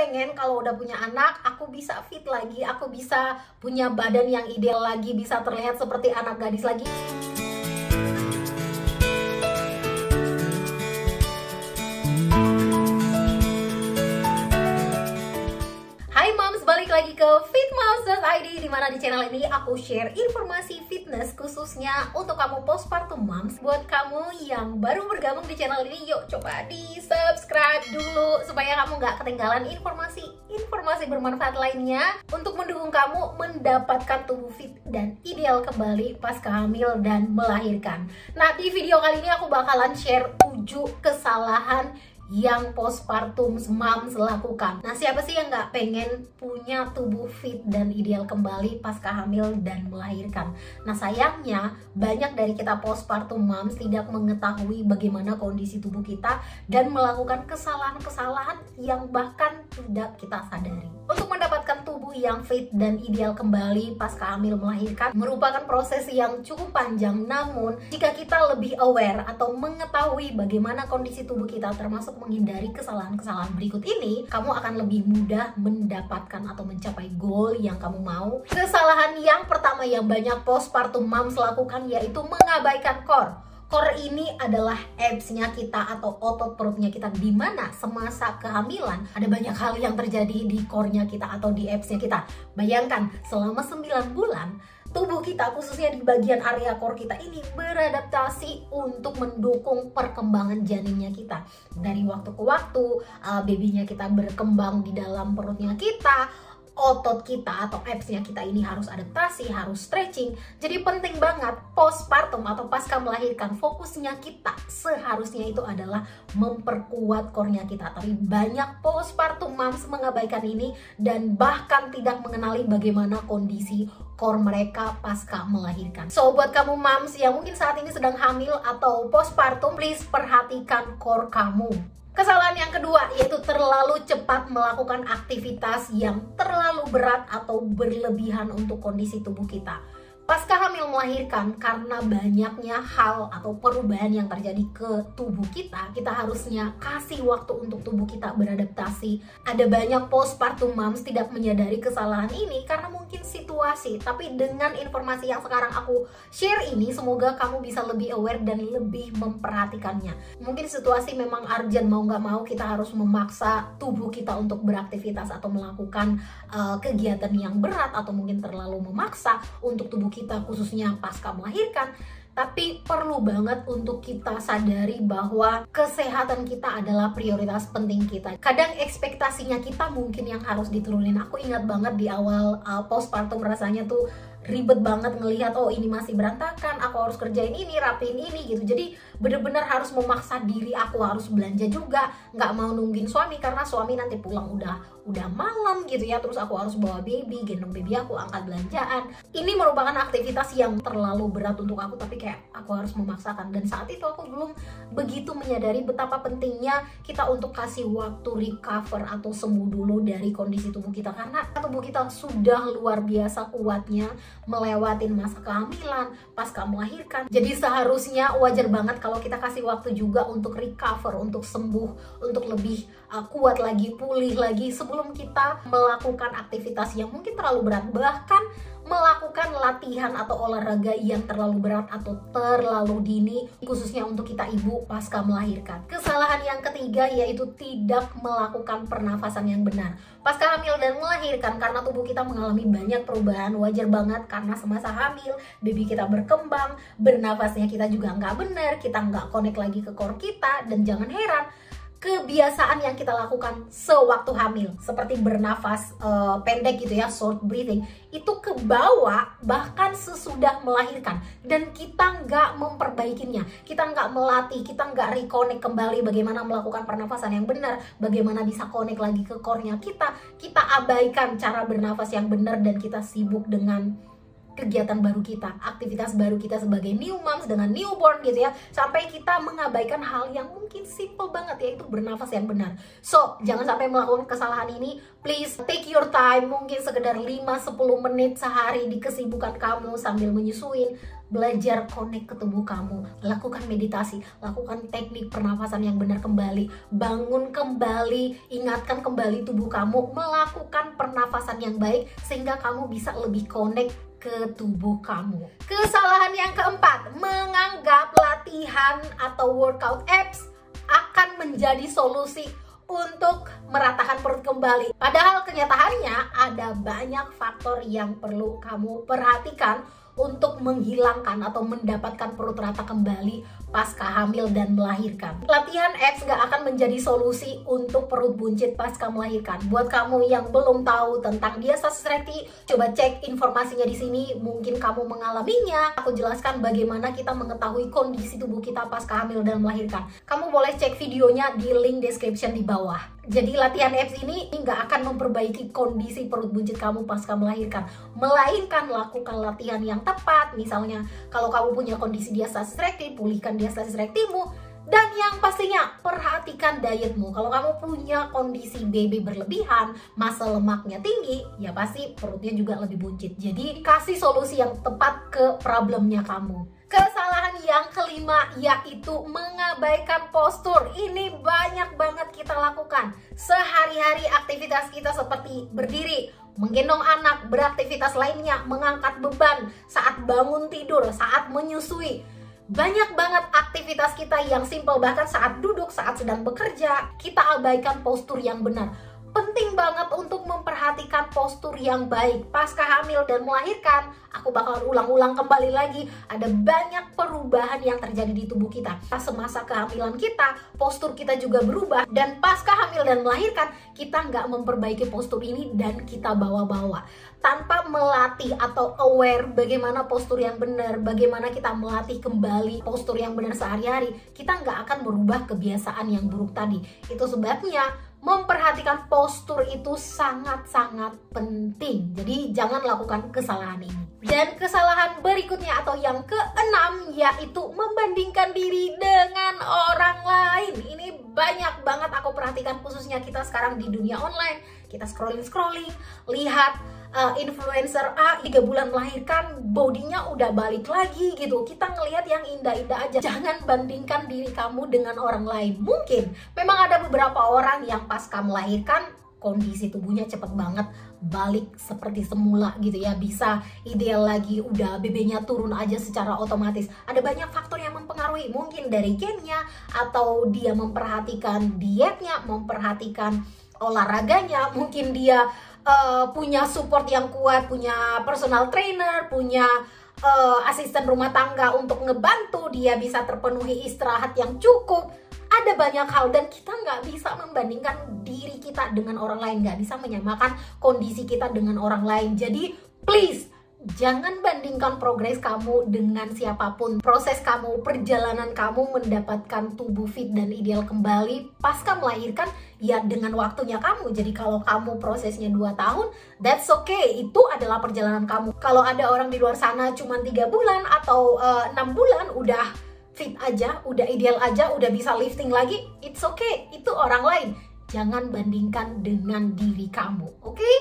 pengen kalau udah punya anak, aku bisa fit lagi, aku bisa punya badan yang ideal lagi, bisa terlihat seperti anak gadis lagi. Hai moms, balik lagi ke fitmoms.id, dimana di channel ini aku share informasi fitness khususnya untuk kamu postpartum moms. Buat kamu yang baru bergabung di channel ini, yuk coba di subscribe dulu supaya kamu gak ketinggalan informasi bermanfaat lainnya untuk mendukung kamu mendapatkan tubuh fit dan ideal kembali pasca hamil dan melahirkan. Nah, di video kali ini aku bakalan share 7 kesalahan yang postpartum moms lakukan. Nah, siapa sih yang nggak pengen punya tubuh fit dan ideal kembali pasca hamil dan melahirkan? Nah, sayangnya banyak dari kita postpartum moms tidak mengetahui bagaimana kondisi tubuh kita dan melakukan kesalahan-kesalahan yang bahkan tidak kita sadari. Untuk mendapatkan tubuh yang fit dan ideal kembali pasca hamil melahirkan merupakan proses yang cukup panjang, namun jika kita lebih aware atau mengetahui bagaimana kondisi tubuh kita termasuk menghindari kesalahan-kesalahan berikut ini, kamu akan lebih mudah mendapatkan atau mencapai goal yang kamu mau. Kesalahan yang pertama yang banyak postpartum moms lakukan yaitu mengabaikan core. Core ini adalah abs-nya kita atau otot perutnya kita, di mana semasa kehamilan ada banyak hal yang terjadi di core-nya kita atau di abs-nya kita. Bayangkan selama 9 bulan tubuh kita, khususnya di bagian area core kita ini, beradaptasi untuk mendukung perkembangan janinnya kita. Dari waktu ke waktu, babynya kita berkembang di dalam perutnya kita, otot kita atau abs-nya kita ini harus adaptasi, harus stretching. Jadi penting banget postpartum atau pasca melahirkan, fokusnya kita seharusnya itu adalah memperkuat core-nya kita. Tapi banyak postpartum moms mengabaikan ini dan bahkan tidak mengenali bagaimana kondisi core mereka pasca melahirkan. So, buat kamu moms yang mungkin saat ini sedang hamil atau postpartum, please perhatikan core kamu. Kesalahan yang kedua yaitu terlalu cepat melakukan aktivitas yang terlalu berat atau berlebihan untuk kondisi tubuh kita. Pasca hamil melahirkan, karena banyaknya hal atau perubahan yang terjadi ke tubuh kita harusnya kasih waktu untuk tubuh kita beradaptasi. Ada banyak postpartum moms tidak menyadari kesalahan ini karena mungkin situasi. Tapi dengan informasi yang sekarang aku share ini, semoga kamu bisa lebih aware dan lebih memperhatikannya. Mungkin situasi memang urgent, mau nggak mau kita harus memaksa tubuh kita untuk beraktivitas atau melakukan kegiatan yang berat, atau mungkin terlalu memaksa untuk tubuh kita khususnya pasca melahirkan. Tapi perlu banget untuk kita sadari bahwa kesehatan kita adalah prioritas penting kita. Kadang ekspektasinya kita mungkin yang harus diturunin. Aku ingat banget di awal postpartum rasanya tuh ribet banget ngelihat, oh ini masih berantakan, aku harus kerjain ini, rapiin ini gitu. Jadi bener-bener harus memaksa diri, aku harus belanja juga, nggak mau nungguin suami karena suami nanti pulang udah malam gitu ya. Terus aku harus bawa baby, gendong baby aku, angkat belanjaan. Ini merupakan aktivitas yang terlalu berat untuk aku, tapi kayak aku harus memaksakan. Dan saat itu aku belum begitu menyadari betapa pentingnya kita untuk kasih waktu recover atau sembuh dulu dari kondisi tubuh kita, karena tubuh kita sudah luar biasa kuatnya melewatin masa kehamilan, pasca melahirkan. Jadi seharusnya wajar banget kalau kita kasih waktu juga untuk recover, untuk sembuh, untuk lebih kuat lagi, pulih lagi sebelum kita melakukan aktivitas yang mungkin terlalu berat, bahkan melakukan latihan atau olahraga yang terlalu berat atau terlalu dini, khususnya untuk kita ibu pasca melahirkan. Kesalahan yang ketiga yaitu tidak melakukan pernafasan yang benar pasca hamil dan melahirkan. Karena tubuh kita mengalami banyak perubahan, wajar banget karena semasa hamil baby kita berkembang, bernafasnya kita juga nggak benar, kita nggak connect lagi ke core kita. Dan jangan heran, kebiasaan yang kita lakukan sewaktu hamil seperti bernafas pendek gitu ya, short breathing, itu ke bawah bahkan sesudah melahirkan, dan kita nggak memperbaikinya, kita nggak melatih, kita nggak reconnect kembali bagaimana melakukan pernafasan yang benar, bagaimana bisa connect lagi ke core-nya kita abaikan cara bernafas yang benar, dan kita sibuk dengan kegiatan baru kita, aktivitas baru kita sebagai new moms dengan newborn gitu ya, sampai kita mengabaikan hal yang mungkin simple banget, yaitu bernafas yang benar. So, jangan sampai melakukan kesalahan ini. Please take your time, mungkin sekedar 5-10 menit sehari di kesibukan kamu sambil menyusuin, belajar connect ke tubuh kamu, lakukan meditasi, lakukan teknik pernafasan yang benar kembali, bangun kembali, ingatkan kembali tubuh kamu, melakukan pernafasan yang baik sehingga kamu bisa lebih connect ke tubuh kamu. Kesalahan yang keempat, menganggap latihan atau workout apps akan menjadi solusi untuk meratakan perut kembali. Padahal kenyataannya ada banyak faktor yang perlu kamu perhatikan untuk menghilangkan atau mendapatkan perut rata kembali pasca hamil dan melahirkan. Latihan abs gak akan menjadi solusi untuk perut buncit pasca melahirkan. Buat kamu yang belum tahu tentang Diastasis Recti, coba cek informasinya di sini. Mungkin kamu mengalaminya. Aku jelaskan bagaimana kita mengetahui kondisi tubuh kita pasca hamil dan melahirkan. Kamu boleh cek videonya di link description di bawah. Jadi latihan abs ini nggak akan memperbaiki kondisi perut buncit kamu pasca melahirkan, melainkan lakukan latihan yang tepat. Misalnya kalau kamu punya kondisi diastasis rekti, pulihkan diastasis rektimu. Dan yang pastinya perhatikan dietmu. Kalau kamu punya kondisi BB berlebihan, massa lemaknya tinggi, ya pasti perutnya juga lebih buncit. Jadi kasih solusi yang tepat ke problemnya kamu. Kesalahan yang kelima yaitu mengabaikan postur. Ini banyak banget kita lakukan. Sehari-hari aktivitas kita seperti berdiri, menggendong anak, beraktivitas lainnya, mengangkat beban, saat bangun tidur, saat menyusui. Banyak banget aktivitas kita yang simpel, bahkan saat duduk, saat sedang bekerja, kita abaikan postur yang benar. Penting banget untuk memperhatikan postur yang baik. Pasca hamil dan melahirkan, aku bakal ulang-ulang kembali lagi, ada banyak perubahan yang terjadi di tubuh kita. Semasa kehamilan kita, postur kita juga berubah. Dan pasca hamil dan melahirkan, kita nggak memperbaiki postur ini dan kita bawa-bawa. Tanpa melatih atau aware bagaimana postur yang benar, bagaimana kita melatih kembali postur yang benar sehari-hari, kita nggak akan merubah kebiasaan yang buruk tadi. Itu sebabnya memperhatikan postur itu sangat-sangat penting. Jadi jangan lakukan kesalahan ini. Dan kesalahan berikutnya atau yang keenam yaitu membandingkan diri dengan orang lain. Ini banyak banget aku perhatikan, khususnya kita sekarang di dunia online. Kita scrolling, lihat influencer A 3 bulan melahirkan, bodinya udah balik lagi gitu. Kita ngelihat yang indah-indah aja. Jangan bandingkan diri kamu dengan orang lain. Mungkin memang ada beberapa orang yang pasca melahirkan kondisi tubuhnya cepet banget balik seperti semula gitu ya, bisa ideal lagi, udah BB-nya turun aja secara otomatis. Ada banyak faktor yang mempengaruhi, mungkin dari gennya, atau dia memperhatikan dietnya, memperhatikan olahraganya, mungkin dia punya support yang kuat, punya personal trainer, punya asisten rumah tangga untuk ngebantu dia bisa terpenuhi istirahat yang cukup. Ada banyak hal dan kita nggak bisa membandingkan diri kita dengan orang lain, nggak bisa menyamakan kondisi kita dengan orang lain. Jadi please, jangan bandingkan progres kamu dengan siapapun. Proses kamu, perjalanan kamu mendapatkan tubuh fit dan ideal kembali pasca melahirkan ya dengan waktunya kamu. Jadi kalau kamu prosesnya 2 tahun, that's okay. Itu adalah perjalanan kamu. Kalau ada orang di luar sana cuma 3 bulan atau 6 bulan udah fit aja, udah ideal aja, udah bisa lifting lagi, it's okay. Itu orang lain. Jangan bandingkan dengan diri kamu, oke?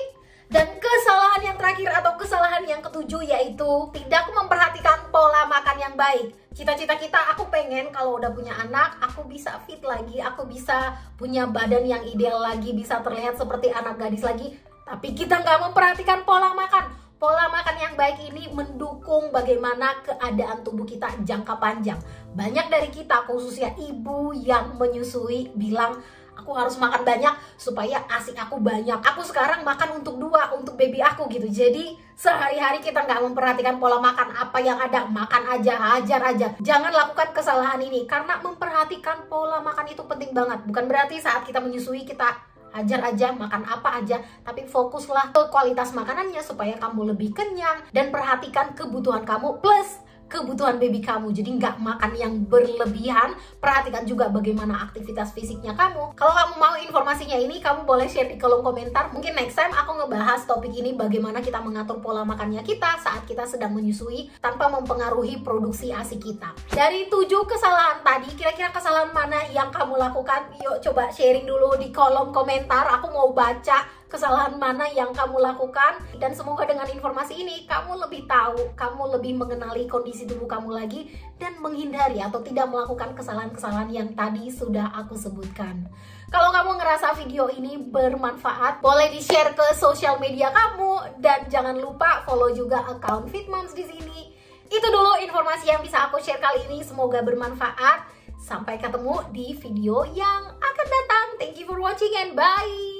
Dan kesalahan yang terakhir atau kesalahan yang ketujuh yaitu tidak memperhatikan pola makan yang baik. Cita-cita kita, aku pengen kalau udah punya anak, aku bisa fit lagi, aku bisa punya badan yang ideal lagi, bisa terlihat seperti anak gadis lagi. Tapi kita nggak memperhatikan pola makan. Pola makan yang baik ini mendukung bagaimana keadaan tubuh kita jangka panjang. Banyak dari kita, khususnya ibu yang menyusui, bilang, aku harus makan banyak supaya ASI aku banyak. Aku sekarang makan untuk 2, untuk baby aku gitu. Jadi sehari-hari kita nggak memperhatikan pola makan. Apa yang ada, makan aja, hajar aja. Jangan lakukan kesalahan ini, karena memperhatikan pola makan itu penting banget. Bukan berarti saat kita menyusui kita hajar aja, makan apa aja, tapi fokuslah ke kualitas makanannya supaya kamu lebih kenyang. Dan perhatikan kebutuhan kamu plus kebutuhan baby kamu. Jadi nggak makan yang berlebihan. Perhatikan juga bagaimana aktivitas fisiknya kamu. Kalau kamu mau informasinya ini, kamu boleh share di kolom komentar. Mungkin next time aku ngebahas topik ini, bagaimana kita mengatur pola makannya kita saat kita sedang menyusui tanpa mempengaruhi produksi ASI kita. Dari 7 kesalahan tadi, kira-kira kesalahan mana yang kamu lakukan? Yuk coba sharing dulu di kolom komentar. Aku mau baca kesalahan mana yang kamu lakukan. Dan semoga dengan informasi ini kamu lebih tahu, kamu lebih mengenali kondisi tubuh kamu lagi, dan menghindari atau tidak melakukan kesalahan-kesalahan yang tadi sudah aku sebutkan. Kalau kamu ngerasa video ini bermanfaat, boleh di-share ke sosial media kamu, dan jangan lupa follow juga akun Fit Moms di sini. Itu dulu informasi yang bisa aku share kali ini, semoga bermanfaat. Sampai ketemu di video yang akan datang. Thank you for watching and bye!